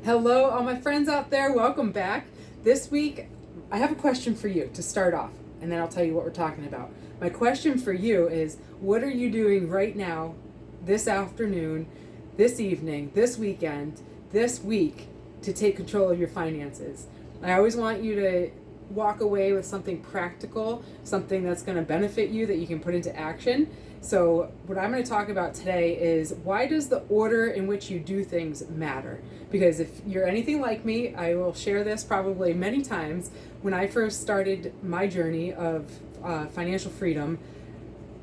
Hello, all my friends out there. Welcome back. This week, I have a question for you to start off, and then I'll tell you what we're talking about. My question for you is, what are you doing right now, this afternoon, this evening, this weekend, this week, to take control of your finances? I always want you to walk away with something practical, something that's going to benefit you that you can put into action. So what I'm going to talk about today is, why does the order in which you do things matter? Because if you're anything like me, I will share this probably many times. When I first started my journey of financial freedom,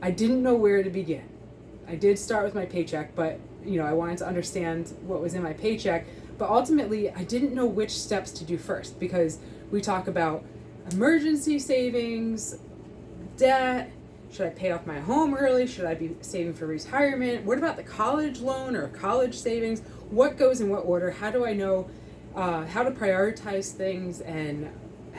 I didn't know where to begin. I did start with my paycheck, but I wanted to understand what was in my paycheck. But ultimately, I didn't know which steps to do first, because we talk about emergency savings, debt. Should I pay off my home early? Should I be saving for retirement? What about the college loan or college savings? What goes in what order? How do I know how to prioritize things and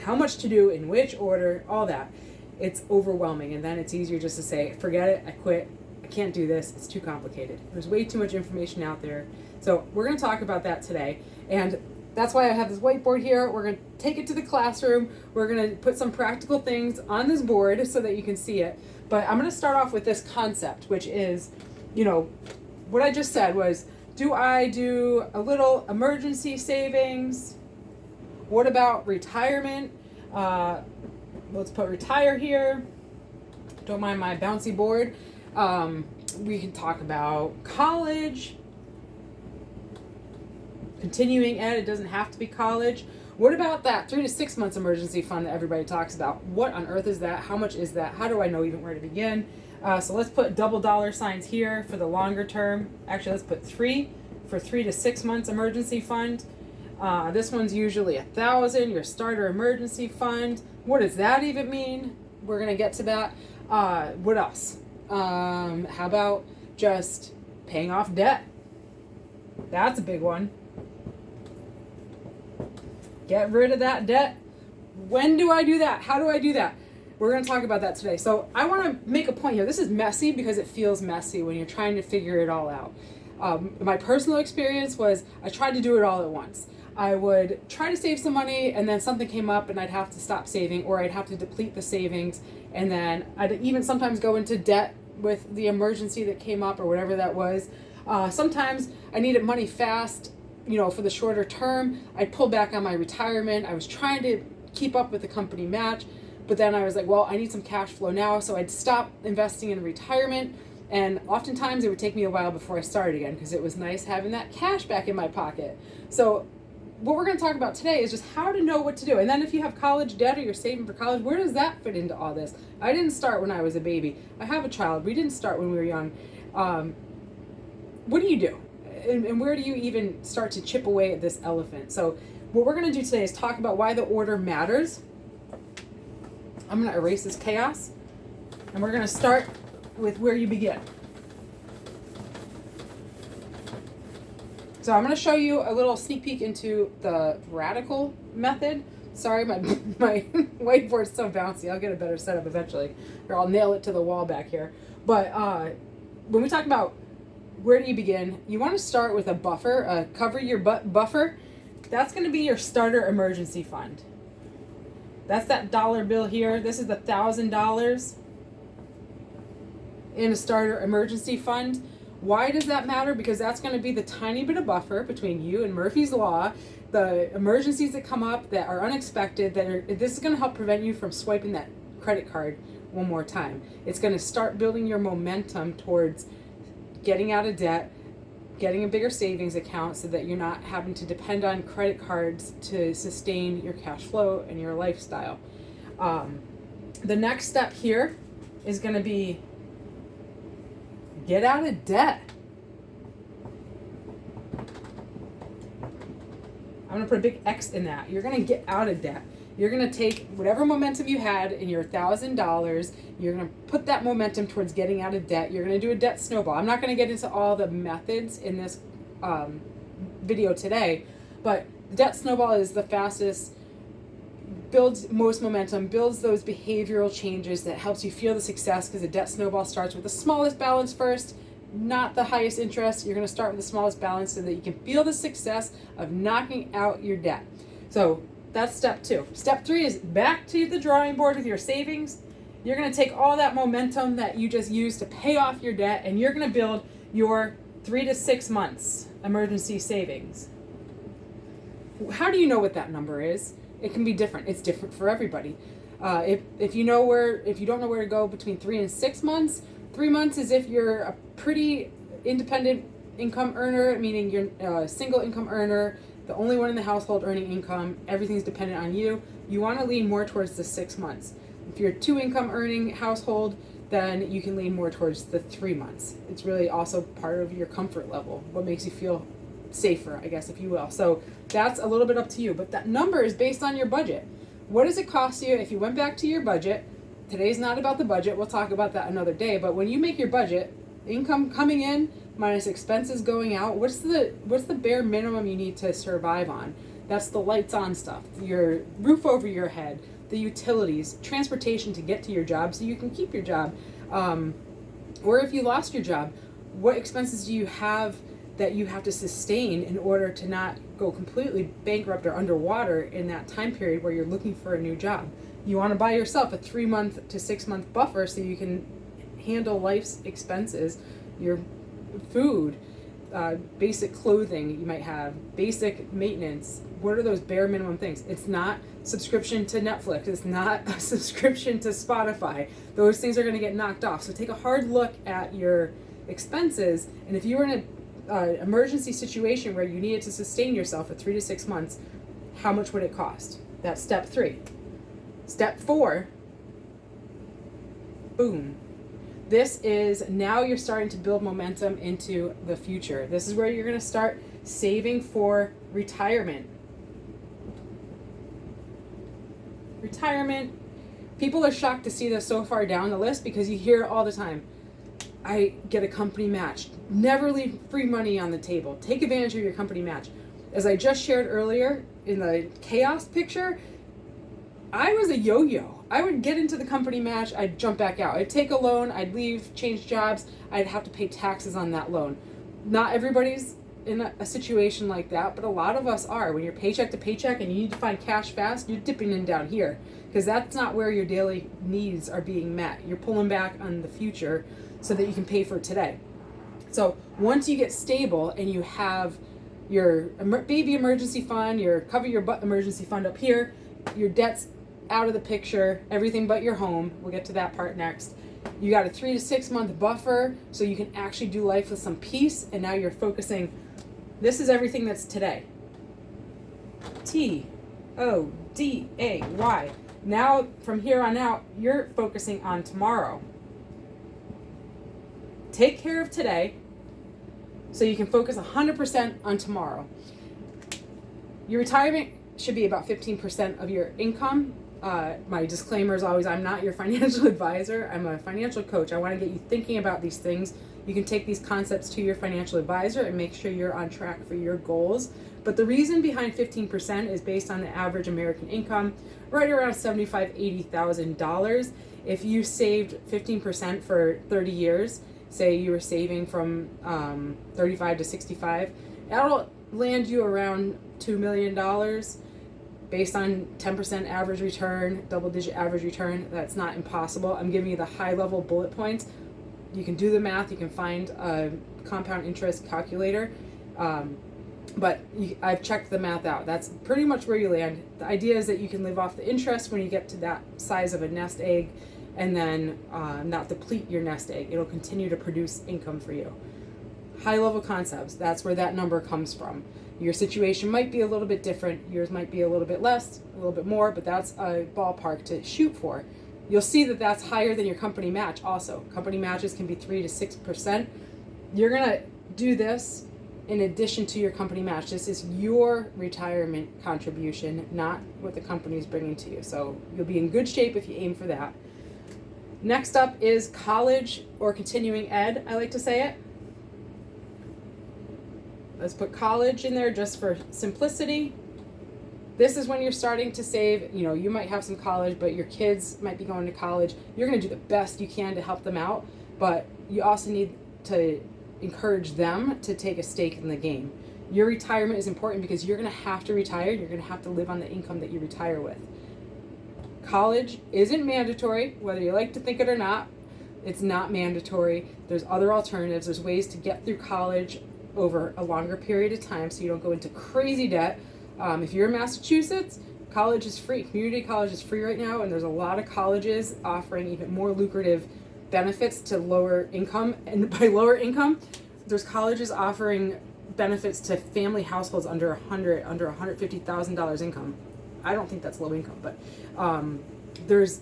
how much to do in which order? All that. It's overwhelming, and then it's easier just to say, forget it, I quit, I can't do this, it's too complicated. There's way too much information out there. So we're going to talk about that today, and that's why I have this whiteboard here. We're going to take it to the classroom. We're going to put some practical things on this board so that you can see it. But I'm going to start off with this concept, which is, what I just said was, do I do a little emergency savings? What about retirement? Let's put retire here. Don't mind my bouncy board. We can talk about college, continuing ed. It doesn't have to be college. What about that 3 to 6 months emergency fund that everybody talks about? What on earth is that? How much is that? How do I know even where to begin? So let's put double dollar signs here for the longer term. Actually, let's put 3 for 3 to 6 months emergency fund. This one's usually $1,000, your starter emergency fund. What does that even mean? We're going to get to that. What else? How about just paying off debt? That's a big one. Get rid of that debt. When do I do that? How do I do that? We're going to talk about that today. So I want to make a point here. This is messy because it feels messy when you're trying to figure it all out. My personal experience was, I tried to do it all at once. I would try to save some money, and then something came up and I'd have to stop saving, or I'd have to deplete the savings, and then I'd even sometimes go into debt with the emergency that came up or whatever that was. Sometimes I needed money fast, for the shorter term. I'd pull back on my retirement. I was trying to keep up with the company match, but then I was like, well, I need some cash flow now, so I'd stop investing in retirement, and oftentimes it would take me a while before I started again, because it was nice having that cash back in my pocket. So what we're going to talk about today is just how to know what to do. And then if you have college debt or you're saving for college, where does that fit into all this? I didn't start when I was a baby. I have a child. We didn't start when we were young. What do you do? And where do you even start to chip away at this elephant? So what we're going to do today is talk about why the order matters. I'm going to erase this chaos, and we're going to start with where you begin. So I'm going to show you a little sneak peek into the RaDICAL method. Sorry, my whiteboard's so bouncy. I'll get a better setup eventually, or I'll nail it to the wall back here. But when we talk about where do you begin, you want to start with a buffer, a cover your butt buffer. That's going to be your starter emergency fund. That's that dollar bill here. This is the $1,000 in a starter emergency fund. Why does that matter? Because that's going to be the tiny bit of buffer between you and Murphy's Law, the emergencies that come up that are unexpected, this is going to help prevent you from swiping that credit card one more time. It's going to start building your momentum towards getting out of debt, getting a bigger savings account so that you're not having to depend on credit cards to sustain your cash flow and your lifestyle. The next step here is going to be get out of debt. I'm going to put a big X in that. You're going to get out of debt. You're going to take whatever momentum you had in your $1,000, you're going to put that momentum towards getting out of debt. You're going to do a debt snowball. I'm not going to get into all the methods in this video today, but debt snowball is the fastest, builds most momentum, builds those behavioral changes that helps you feel the success, because the debt snowball starts with the smallest balance first, not the highest interest. You're going to start with the smallest balance so that you can feel the success of knocking out your debt. So that's step 2. Step 3 is back to the drawing board with your savings. You're going to take all that momentum that you just used to pay off your debt, and you're going to build your 3 to 6 months emergency savings. How do you know what that number is? It can be different. It's different for everybody. If you don't know where to go between 3 and 6 months, 3 months is if you're a pretty independent income earner, meaning you're a single income earner, the only one in the household earning income, everything's dependent on you. You want to lean more towards the 6 months. If you're a 2 income earning household, then you can lean more towards the 3 months. It's really also part of your comfort level, what makes you feel safer, I guess, if you will. So that's a little bit up to you, but that number is based on your budget. What does it cost you if you went back to your budget? Today's not about the budget. We'll talk about that another day. But when you make your budget, income coming in minus expenses going out, what's the bare minimum you need to survive on? That's the lights on stuff, your roof over your head, the utilities, transportation to get to your job so you can keep your job. Or if you lost your job, what expenses do you have that you have to sustain in order to not go completely bankrupt or underwater in that time period where you're looking for a new job? You want to buy yourself a 3 month to 6 month buffer so you can handle life's expenses, your food, basic clothing you might have, basic maintenance. What are those bare minimum things? It's not subscription to Netflix. It's not a subscription to Spotify. Those things are going to get knocked off. So take a hard look at your expenses. And if you were in an emergency situation where you needed to sustain yourself for 3 to 6 months, how much would it cost? That's step 3. Step 4, boom. This is now you're starting to build momentum into the future. This is where you're going to start saving for retirement. Retirement. People are shocked to see this so far down the list because you hear it all the time. I get a company match. Never leave free money on the table. Take advantage of your company match. As I just shared earlier in the chaos picture, I was a yo-yo. I would get into the company match, I'd jump back out. I'd take a loan, I'd leave, change jobs, I'd have to pay taxes on that loan. Not everybody's in a situation like that, but a lot of us are. When you're paycheck to paycheck and you need to find cash fast, you're dipping in down here because that's not where your daily needs are being met. You're pulling back on the future so that you can pay for today. So once you get stable and you have your baby emergency fund, your cover your butt emergency fund up here, your debt's out of the picture, everything but your home. We'll get to that part next. You got a 3 to 6 month buffer so you can actually do life with some peace, and now you're focusing. This is everything that's today. TODAY. Now from here on out, you're focusing on tomorrow. Take care of today so you can focus 100% on tomorrow. Your retirement should be about 15% of your income. My disclaimer is always, I'm not your financial advisor. I'm a financial coach. I want to get you thinking about these things. You can take these concepts to your financial advisor and make sure you're on track for your goals. But the reason behind 15% is based on the average American income, right around $75,000, $80,000. If you saved 15% for 30 years, say you were saving from 35 to 65, that'll land you around $2 million. Based on 10% average return, double-digit average return. That's not impossible. I'm giving you the high-level bullet points. You can do the math. You can find a compound interest calculator. I've checked the math out. That's pretty much where you land. The idea is that you can live off the interest when you get to that size of a nest egg and then not deplete your nest egg. It'll continue to produce income for you. High-level concepts. That's where that number comes from. Your situation might be a little bit different. Yours might be a little bit less, a little bit more, but that's a ballpark to shoot for. You'll see that that's higher than your company match also. Company matches can be 3 to 6%. You're going to do this in addition to your company match. This is your retirement contribution, not what the company is bringing to you. So you'll be in good shape if you aim for that. Next up is college or continuing ed, I like to say it. Let's put college in there just for simplicity. This is when you're starting to save. You know, you might have some college, but your kids might be going to college. You're going to do the best you can to help them out, but you also need to encourage them to take a stake in the game. Your retirement is important because you're going to have to retire. You're going to have to live on the income that you retire with. College isn't mandatory, whether you like to think it or not. It's not mandatory. There's other alternatives. There's ways to get through college over a longer period of time so you don't go into crazy debt. If you're in Massachusetts, college is free. Community college is free right now, and there's a lot of colleges offering even more lucrative benefits to lower income. And by lower income, there's colleges offering benefits to family households under $150,000 income. I don't think that's low income, but there's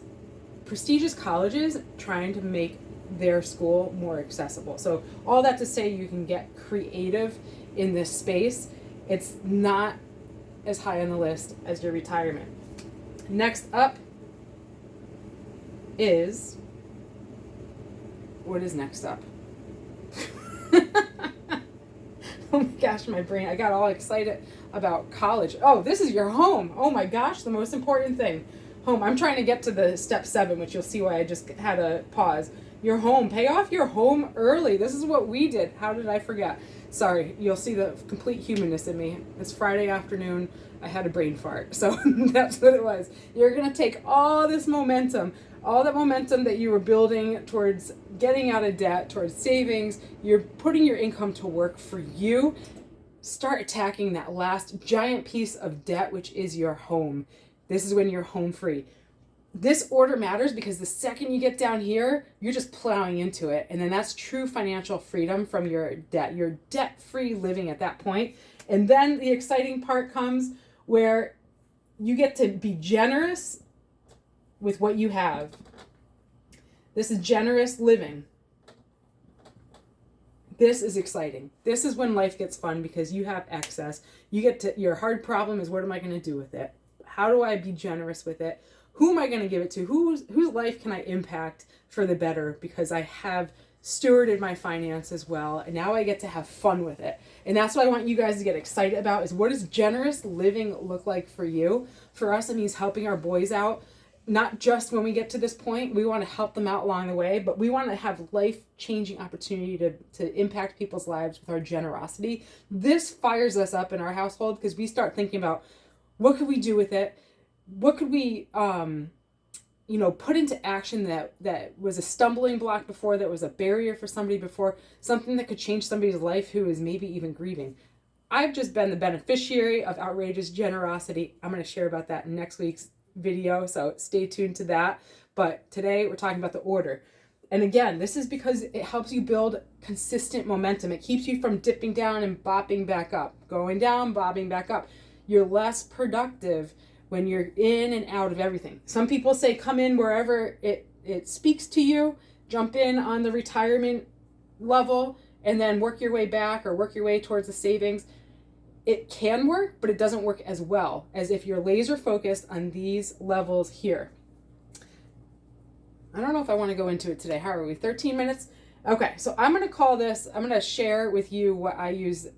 prestigious colleges trying to make their school more accessible. So all that to say, you can get creative in this space. It's not as high on the list as your retirement. Next up is, what is next up? Oh my gosh, my brain, I got all excited about college. Oh, this is your home. Oh my gosh, the most important thing. Home. I'm trying to get to the step 7, which you'll see why I just had a pause. Your home. Pay off your home early. This is what we did. How did I forget? Sorry, you'll see the complete humanness in me. It's Friday afternoon. I had a brain fart. So that's what it was. You're going to take all this momentum, all that momentum that you were building towards getting out of debt, towards savings. You're putting your income to work for you. Start attacking that last giant piece of debt, which is your home. This is when you're home free. This order matters because the second you get down here, you're just plowing into it. And then that's true financial freedom from your debt. You're debt-free living at that point. And then the exciting part comes where you get to be generous with what you have. This is generous living. This is exciting. This is when life gets fun because you have excess. You get to, your hard problem is, what am I going to do with it? How do I be generous with it? Who am I going to give it to? Whose life can I impact for the better because I have stewarded my finances well, and now I get to have fun with it. And that's what I want you guys to get excited about, is what does generous living look like for you? For us, it means helping our boys out, not just when we get to this point. We want to help them out along the way, but we want to have life-changing opportunity to impact people's lives with our generosity. This fires us up in our household because we start thinking about, what could we do with it? What could we, put into action that was a stumbling block before, that was a barrier for somebody before, something that could change somebody's life who is maybe even grieving. I've just been the beneficiary of outrageous generosity. I'm going to share about that in next week's video, so stay tuned to that. But today we're talking about the order. And again, this is because it helps you build consistent momentum. It keeps you from dipping down and bopping back up, going down, bobbing back up. You're less productive when you're in and out of everything. Some people say come in wherever it speaks to you, jump in on the retirement level, and then work your way back or work your way towards the savings. It can work, but it doesn't work as well as if you're laser focused on these levels here. I don't know if I want to go into it today. How are we? 13 minutes? Okay, so I'm going to share with you what I use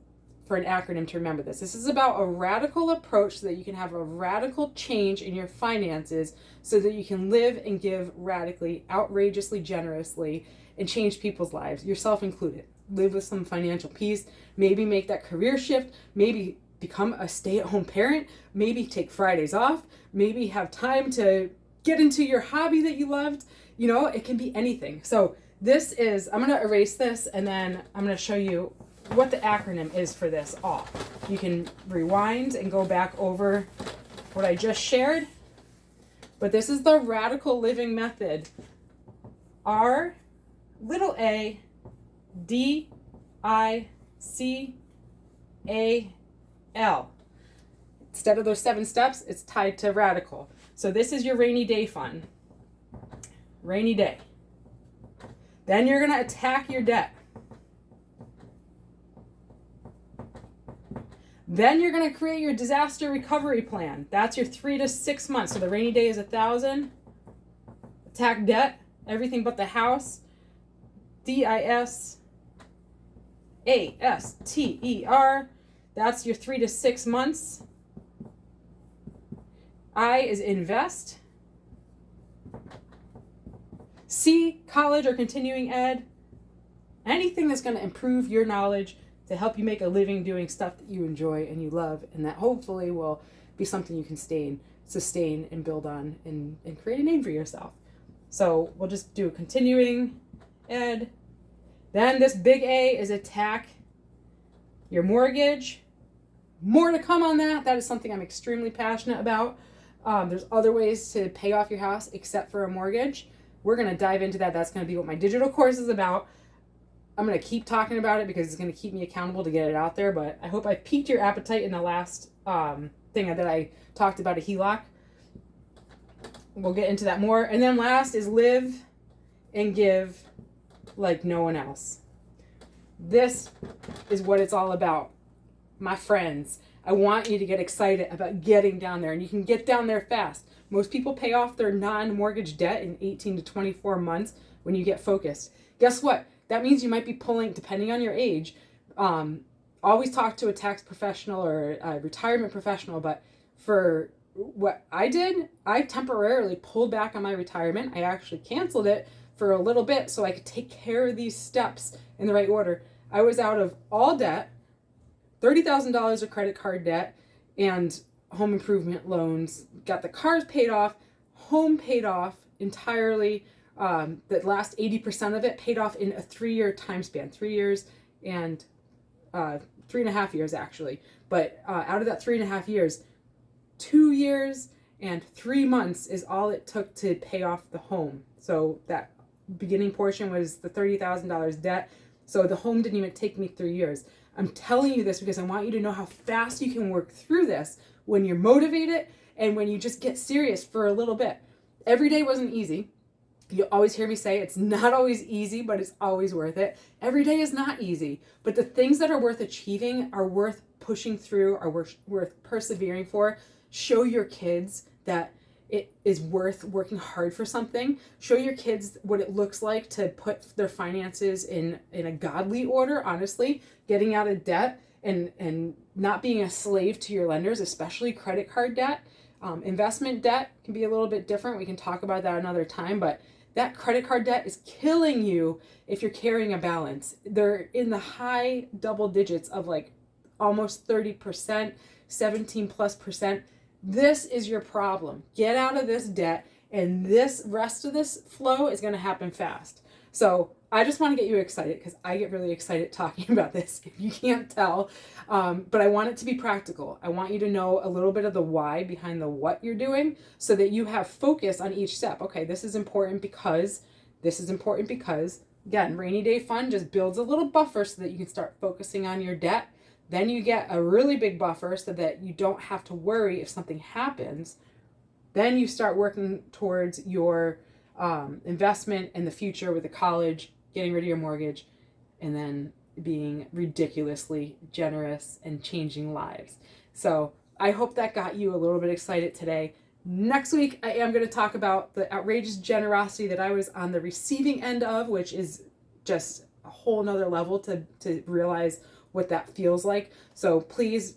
for an acronym to remember this. This is about a radical approach so that you can have a radical change in your finances so that you can live and give radically, outrageously, generously, and change people's lives, yourself included. Live with some financial peace, maybe make that career shift, maybe become a stay-at-home parent, maybe take Fridays off, maybe have time to get into your hobby that you loved. It can be anything. So this is, I'm going to erase this and then I'm going to show you what the acronym is for this all. You can rewind and go back over what I just shared, but this is the radical living method. RADICAL. Instead of those 7 steps, it's tied to radical. So this is your rainy day fund. Rainy day. Then you're going to attack your debt. Then you're going to create your disaster recovery plan. That's your 3 to 6 months. So the rainy day is 1,000. Attack debt, everything but the house. DISASTER. That's your 3 to 6 months. I is invest. C, college or continuing ed. anything that's going to improve your knowledge to help you make a living doing stuff that you enjoy and you love, and that hopefully will be something you can sustain and build on and create a name for yourself. So we'll just do a continuing ed. Then this big A is attack your mortgage. More to come on that. That is something I'm extremely passionate about. There's other ways to pay off your house except for a mortgage. We're going to dive into that. That's going to be what my digital course is about. I'm going to keep talking about it because it's going to keep me accountable to get it out there. But I hope I piqued your appetite in the last thing that I talked about, a HELOC. We'll get into that more. And then last is live and give like no one else. This is what it's all about. My friends, I want you to get excited about getting down there, and you can get down there fast. Most people pay off their non-mortgage debt in 18 to 24 months when you get focused. Guess what? That means you might be pulling, depending on your age, always talk to a tax professional or a retirement professional, but for what I did, I temporarily pulled back on my retirement. I actually canceled it for a little bit so I could take care of these steps in the right order. I was out of all debt, $30,000 of credit card debt and home improvement loans, got the cars paid off, home paid off entirely. The last 80% of it paid off in a 3-year time span, 3 years and 3.5 years actually. But out of that 3.5 years, 2 years and 3 months is all it took to pay off the home. So that beginning portion was the $30,000 debt. So the home didn't even take me 3 years. I'm telling you this because I want you to know how fast you can work through this when you're motivated and when you just get serious for a little bit. Every day wasn't easy. You always hear me say it's not always easy, but it's always worth it. Every day is not easy, but the things that are worth achieving are worth pushing through, are worth persevering for. Show your kids that it is worth working hard for something. Show your kids what it looks like to put their finances in a godly order, honestly, getting out of debt and not being a slave to your lenders, especially credit card debt. Investment debt can be a little bit different. We can talk about that another time, but that credit card debt is killing you if you're carrying a balance. They're in the high double digits of like almost 30%, 17+%. This is your problem. Get out of this debt, and this rest of this flow is going to happen fast. So I just want to get you excited because I get really excited talking about this, if you can't tell. But I want it to be practical. I want you to know a little bit of the why behind the what you're doing so that you have focus on each step. Okay, this is important because, again, rainy day fund just builds a little buffer so that you can start focusing on your debt. Then you get a really big buffer so that you don't have to worry if something happens. Then you start working towards your investment in the future with the college, getting rid of your mortgage, and then being ridiculously generous and changing lives. So I hope that got you a little bit excited today. Next week, I am going to talk about the outrageous generosity that I was on the receiving end of, which is just a whole nother level to realize what that feels like. So please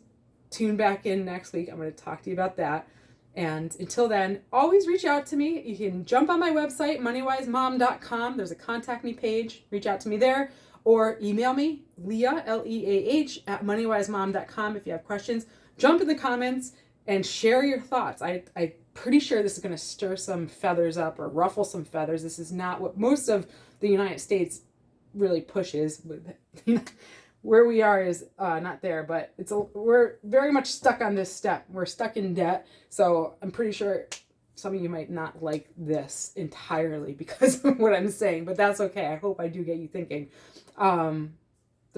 tune back in next week. I'm going to talk to you about that. And until then, always reach out to me. You can jump on my website, moneywisemom.com. There's a contact me page. Reach out to me there or email me, Leah, Leah, at moneywisemom.com if you have questions. Jump in the comments and share your thoughts. I'm pretty sure this is going to stir some feathers up or ruffle some feathers. This is not what most of the United States really pushes. Where we are is not there, but we're very much stuck on this step. We're stuck in debt, so I'm pretty sure some of you might not like this entirely because of what I'm saying, but that's okay. I hope I do get you thinking.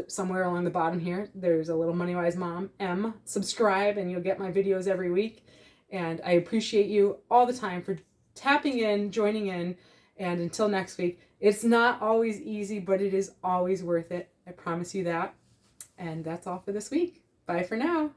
Somewhere along the bottom here, there's a little MoneyWise Mom M. Subscribe, and you'll get my videos every week. And I appreciate you all the time for tapping in, joining in, and until next week, it's not always easy, but it is always worth it. I promise you that. And that's all for this week. Bye for now.